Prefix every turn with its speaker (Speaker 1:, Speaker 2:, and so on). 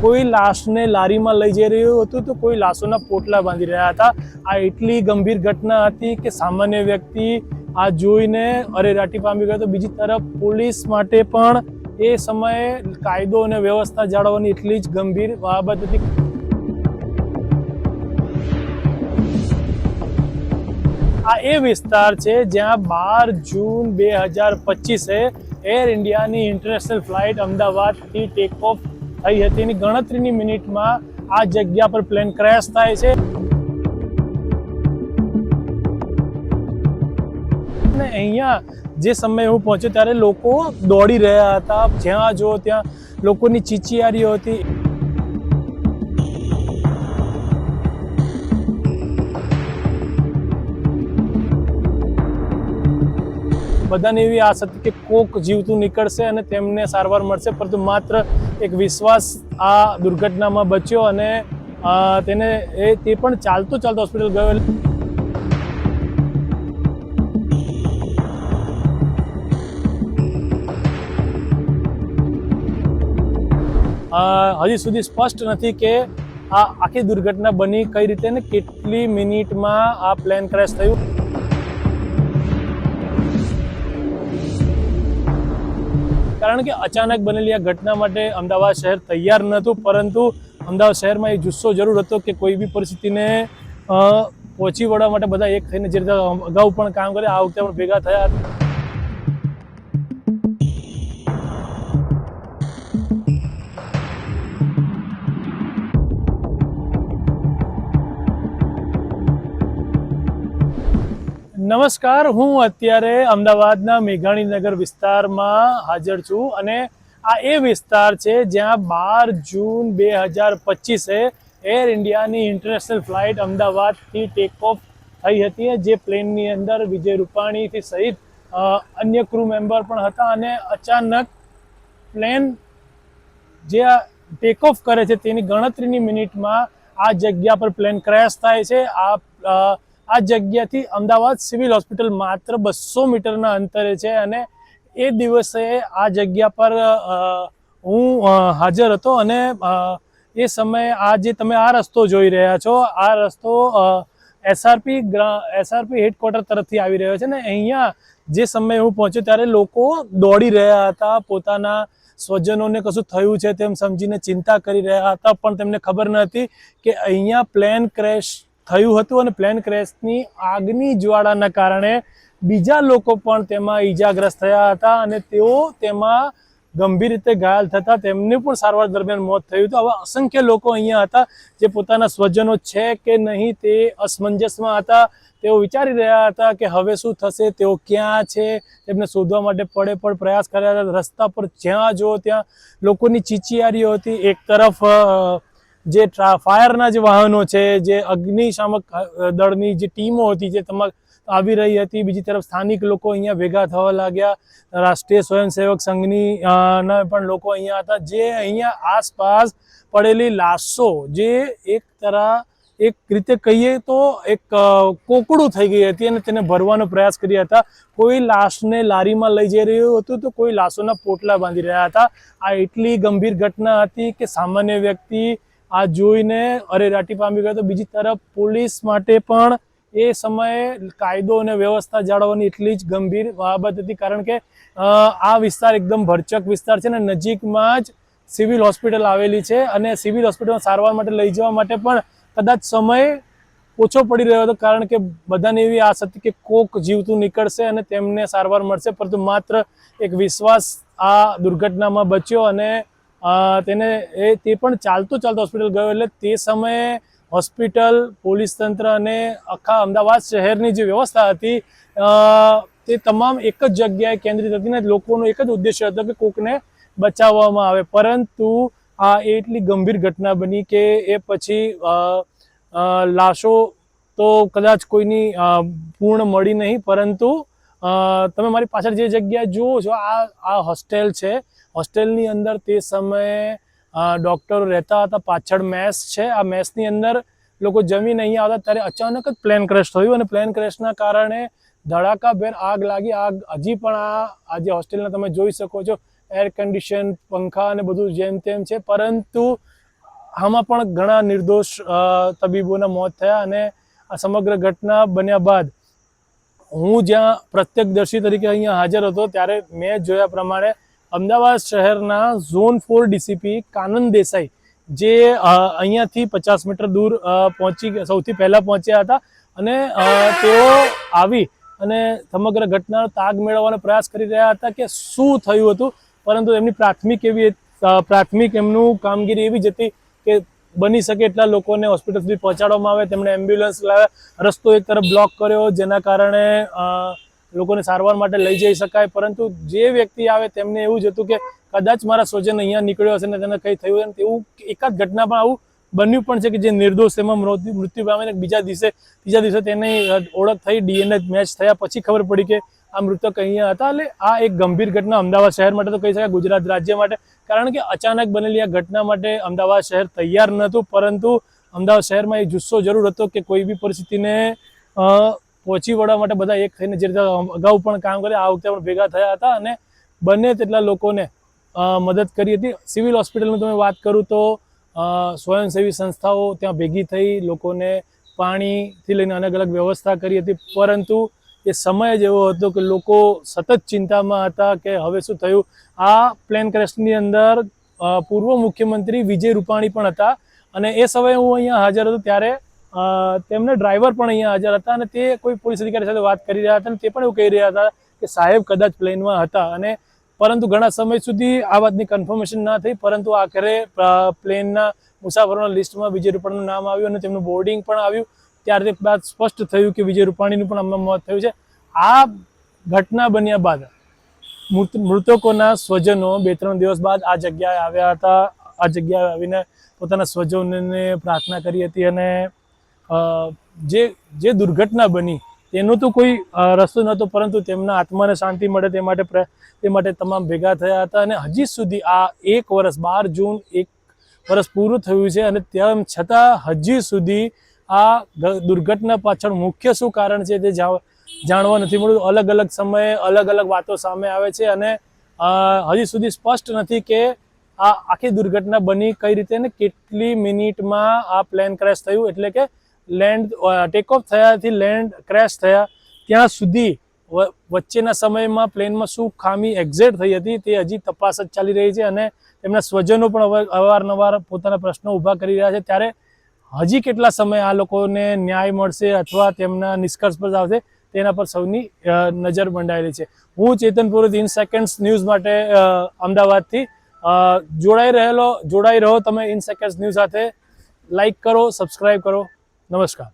Speaker 1: કોઈ લાશને લારીમાં લઈ જઈ રહ્યું હતું તો કોઈ લાશોના પોટલા બાંધી રહ્યા હતા। આ એટલી ગંભીર ઘટના હતી કે સામાન્ય વ્યક્તિ આ જોઈને અરેરાટી પામી ગયો હતો। બીજી તરફ પોલીસ માટે પણ એ સમયે કાયદો અને વ્યવસ્થા જાળવવાની એટલી જ ગંભીર બાબત હતી। આ એ વિસ્તાર છે જ્યાં 12 જૂન 2025 એર ઇન્ડિયાની ઇન્ટરનેશનલ ફ્લાઇટ અમદાવાદથી ટેક ઓફ થઈ હતી। એની ગણતરીની મિનિટમાં આ જગ્યા પર પ્લેન ક્રેશ થાય છે અને અહીંયા જે સમયે હું પહોંચ્યો ત્યારે લોકો દોડી રહ્યા હતા। જ્યાં જો ત્યાં લોકોની ચીચિયારીઓ હતી। બધાને એવી આશ હતી કે કોક જીવતું નીકળશે અને તેમને સારવાર મળશે, પરંતુ માત્ર એક વિશ્વાસ આ દુર્ઘટનામાં બચ્યો અને તે પણ ચાલતો હોસ્પિટલ ગયો। હજી સુધી સ્પષ્ટ નથી કે આ આખી દુર્ઘટના બની કઈ રીતે ને કેટલી મિનિટમાં આ પ્લેન ક્રેશ થયું। કારણ કે અચાનક બનેલી આ ઘટના માટે અમદાવાદ શહેર તૈયાર નહોતું, પરંતુ અમદાવાદ શહેરમાં એક જુસ્સો જરૂર હતો કે કોઈ બી પરિસ્થિતિને પહોંચી વળવા માટે બધા એક થઈને જે રીતે અગાઉ પણ કામ કરે આ વખતે પણ ભેગા થયા। નમસ્કાર, હું અત્યારે અમદાવાદના મેઘાણીનગર વિસ્તારમાં હાજર છું અને આ એ વિસ્તાર છે જ્યાં 12 જૂન 2025 એર ઇન્ડિયાની ઇન્ટરનેશનલ ફ્લાઇટ અમદાવાદથી ટેક ઓફ થઈ હતી। જે પ્લેનની અંદર વિજય રૂપાણીથી સહિત અન્ય ક્રૂ મેમ્બર પણ હતા અને અચાનક પ્લેન જે ટેક ઓફ કરે છે તેની ગણતરીની મિનિટમાં આ જગ્યા પર પ્લેન ક્રેશ થાય છે। આ જગ્યાથી અમદાવાદ સિવિલ હોસ્પિટલ માત્ર 200 મીટરના અંતરે છે અને એ દિવસે આ જગ્યા પર હું હાજર હતો અને એ સમયે આ જે તમે આ રસ્તો જોઈ રહ્યા છો આ રસ્તો એસઆરપી હેડક્વાર્ટર તરફથી આવી રહ્યો છે ને અહીંયા જે સમયે હું પહોંચ્યો ત્યારે લોકો દોડી રહ્યા હતા, પોતાના સ્વજનોને કશું થયું છે તેમ સમજીને ચિંતા કરી રહ્યા હતા, પણ તેમને ખબર નહોતી કે અહીંયા પ્લેન ક્રેશ થયું હતું અને પ્લેન ક્રેશની આગની જ્વાળાના કારણે બીજા લોકો પણ તેમાં ઈજાગ્રસ્ત થયા હતા અને તેઓ તેમાં ગંભીર રીતે ઘાયલ થતા તેમને પણ સારવાર દરમિયાન મોત થયું હતું। આવા અસંખ્ય લોકો અહીંયા હતા જે પોતાના સ્વજનો છે કે નહીં તે અસમંજસમાં હતા। તેઓ વિચારી રહ્યા હતા કે હવે શું થશે, તેઓ ક્યાં છે, તેમને શોધવા માટે પણ પ્રયાસ કર્યા હતા। રસ્તા પર જ્યાં જો ત્યાં લોકોની ચીચિયારીઓ હતી। એક તરફ જે ફાયરના જે વાહનો છે, જે અગ્નિશામક દળની જે ટીમો હતી જે આવી રહી હતી, બીજી તરફ સ્થાનિક લોકો અહીંયા ભેગા થવા લાગ્યા। રાષ્ટ્રીય સ્વયંસેવક સંઘની ના પણ લોકો અહીંયા હતા, જે અહીંયા આસપાસ પડેલી લાશો જે એક રીતે કહીએ તો એક કોકડું થઈ ગઈ હતી અને તેને ભરવાનો પ્રયાસ કર્યા હતા। કોઈ લાશને લારીમાં લઈ જઈ રહ્યું હતું તો કોઈ લાશોના પોટલા બાંધી રહ્યા હતા। આ એટલી ગંભીર ઘટના હતી કે સામાન્ય વ્યક્તિ આ જોઈને અરેરાટી પામી ગયો હતો। બીજી તરફ પોલીસ માટે પણ એ સમયે કાયદો અને વ્યવસ્થા જાળવવાની એટલી જ ગંભીર બાબત હતી, કારણ કે આ વિસ્તાર એકદમ ભરચક વિસ્તાર છે ને નજીકમાં જ સિવિલ હોસ્પિટલ આવેલી છે અને સિવિલ હોસ્પિટલમાં સારવાર માટે લઈ જવા માટે પણ કદાચ સમય ઓછો પડી રહ્યો હતો, કારણ કે બધાને એવી આશ હતી કે કોક જીવતું નીકળશે અને તેમને સારવાર મળશે, પરંતુ માત્ર એક વિશ્વાસ આ દુર્ઘટનામાં બચ્યો અને તે પણ ચાલતો હોસ્પિટલ ગયો। એટલે તે સમયે હોસ્પિટલ, પોલીસ તંત્ર અને આખા અમદાવાદ શહેરની જે વ્યવસ્થા હતી તે તમામ એક જ જગ્યાએ કેન્દ્રિત હતી ને લોકોનો એક જ ઉદ્દેશ્ય હતો કે કોકને બચાવવામાં આવે। પરંતુ આ એટલી ગંભીર ઘટના બની કે એ પછી લાશો તો કદાચ કોઈની પૂર્ણ મળી નહીં, પરંતુ તમે મારી પાછળ જે જગ્યા જુઓ છો આ હોસ્ટેલ છે। હોસ્ટેલની અંદર તે સમયે ડૉક્ટરો રહેતા હતા, પાછળ મેસ છે। આ મેસની અંદર લોકો જમીને અહીંયા આવતા ત્યારે અચાનક જ પ્લેન ક્રેશ થયું અને પ્લેન ક્રેશના કારણે ધડાકાભેર આગ લાગી। આગ હજી પણ આ જે હોસ્ટેલને તમે જોઈ શકો છો, એર કન્ડિશન, પંખા અને બધું જેમ તેમ છે, પરંતુ આમાં પણ ઘણા નિર્દોષ તબીબોના મોત થયા અને આ સમગ્ર ઘટના બન્યા બાદ હું જ્યાં પ્રત્યક્ષદર્શી તરીકે અહીંયા હાજર હતો ત્યારે મેં જોયા પ્રમાણે અમદાવાદ શહેરના ઝોન 4 ડીસીપી કાનન દેસાઈ જે અહીંયાથી 50 મીટર દૂર સૌથી પહેલાં પહોંચ્યા હતા અને તેઓ આવી અને સમગ્ર ઘટનાનો તાગ મેળવવાનો પ્રયાસ કરી રહ્યા હતા કે શું થયું હતું, પરંતુ એમની પ્રાથમિક એમનું કામગીરી એવી જ હતી કે બની શકે એટલા લોકોને હોસ્પિટલ સુધી પહોંચાડવામાં આવે. તેમણે એમ્બ્યુલન્સ લાવ્યા, રસ્તો એક તરફ બ્લોક કર્યો જેના કારણે લોકોને સારવાર માટે લઈ જઈ શકાય, પરંતુ જે વ્યક્તિ આવે તેમને એવું જ હતું કે કદાચ મારા સ્વજન અહીંયા નીકળ્યો હશે ને તેને કંઈ થયું હશે. એવું એકાદ ઘટનામાં આવું બન્યું પણ છે કે જે નિર્દોષ તેમાં મૃત્યુ પામીને ત્રીજા દિવસે તેની ઓળખ થઈ, DNA મેચ થયા પછી ખબર પડી કે આ મૃતક અહીંયા હતા. એટલે આ એક ગંભીર ઘટના અમદાવાદ શહેર માટે તો કહી શકાય, ગુજરાત રાજ્ય માટે, કારણ કે અચાનક બનેલી આ ઘટના માટે અમદાવાદ શહેર તૈયાર નહોતું, પરંતુ અમદાવાદ શહેરમાં એ જુસ્સો જરૂર હતો કે કોઈ બી પરિસ્થિતિને પહોંચી વળવા માટે બધા એક થઈને જે રીતે અગાઉ પણ કામ કરે આ વખતે પણ ભેગા થયા હતા અને બંને તેટલા લોકોને મદદ કરી હતી. સિવિલ હોસ્પિટલની તમે વાત કરું તો સ્વયંસેવી સંસ્થાઓ ત્યાં ભેગી થઈ લોકોને પાણીથી લઈને અલગ અલગ વ્યવસ્થા કરી હતી, પરંતુ એ સમય જ એવો હતો કે લોકો સતત ચિંતામાં હતા કે હવે શું થયું. આ પ્લેન ક્રેશની અંદર પૂર્વ મુખ્યમંત્રી વિજય રૂપાણી પણ હતા અને એ સમયે હું અહીંયા હાજર હતો ત્યારે તેમના ડ્રાઈવર પણ અહીંયા હાજર હતા અને તે કોઈ પોલીસ અધિકારી સાથે વાત કરી રહ્યા હતા અને તે પણ એવું કહી રહ્યા હતા કે સાહેબ કદાચ પ્લેનમાં હતા, અને પરંતુ ઘણા સમય સુધી આ વાતની કન્ફર્મેશન ના થઈ, પરંતુ આખરે પ્લેનના મુસાફરોના લિસ્ટમાં વિજય રૂપાણીનું નામ આવ્યું અને તેમનું બોર્ડિંગ પણ આવ્યું. ત્યારથી બાદ સ્પષ્ટ થયું કે વિજય રૂપાણીનું પણ આમાં મોત થયું છે. આ ઘટના બન્યા બાદ મૃતકોના સ્વજનો 2-3 દિવસ બાદ આ જગ્યાએ આવ્યા હતા. આ જગ્યાએ આવીને પોતાના સ્વજનોને પ્રાર્થના કરી હતી અને જે દુર્ઘટના બની તેનો તો કોઈ રસ્તો નહોતો, પરંતુ તેમના આત્માને શાંતિ મળે તે માટે તમામ ભેગા થયા હતા. અને હજી સુધી આ 1 વર્ષ 12 જૂન 1 વર્ષ પૂરું થયું છે અને તેમ છતાં હજી સુધી આ દુર્ઘટના પાછળ મુખ્ય શું કારણ છે તે જાણવા નથી મળ્યું. અલગ અલગ સમયે અલગ અલગ વાતો સામે આવે છે અને હજી સુધી સ્પષ્ટ નથી કે આ આખી દુર્ઘટના બની કઈ રીતે ને કેટલી મિનિટમાં આ પ્લેન ક્રેશ થયું, એટલે કે ટેક ઓફ થયાથી લેન્ડ ક્રેશ થયા ત્યાં સુધી વચ્ચેના સમયમાં પ્લેનમાં શું ખામી એક્ઝેક્ટ થઈ હતી તે હજી તપાસ જ ચાલી રહી છે અને તેમના સ્વજનો પણ અવારનવાર પોતાના પ્રશ્નો ઊભા કરી રહ્યા છે. ત્યારે હજી કેટલા સમય આ લોકોને ન્યાય મળશે અથવા તેમના નિષ્કર્ષ પર આવશે તેના પર સૌની નજર મંડાયેલી છે. હું ચેતન પુરોહિત ઇન સેકન્ડ્સ ન્યૂઝ માટે અમદાવાદથી જોડાઈ રહો તમે ઇન સેકન્ડ્સ ન્યૂઝ સાથે. લાઈક કરો, સબસ્ક્રાઈબ કરો. નમસ્કાર.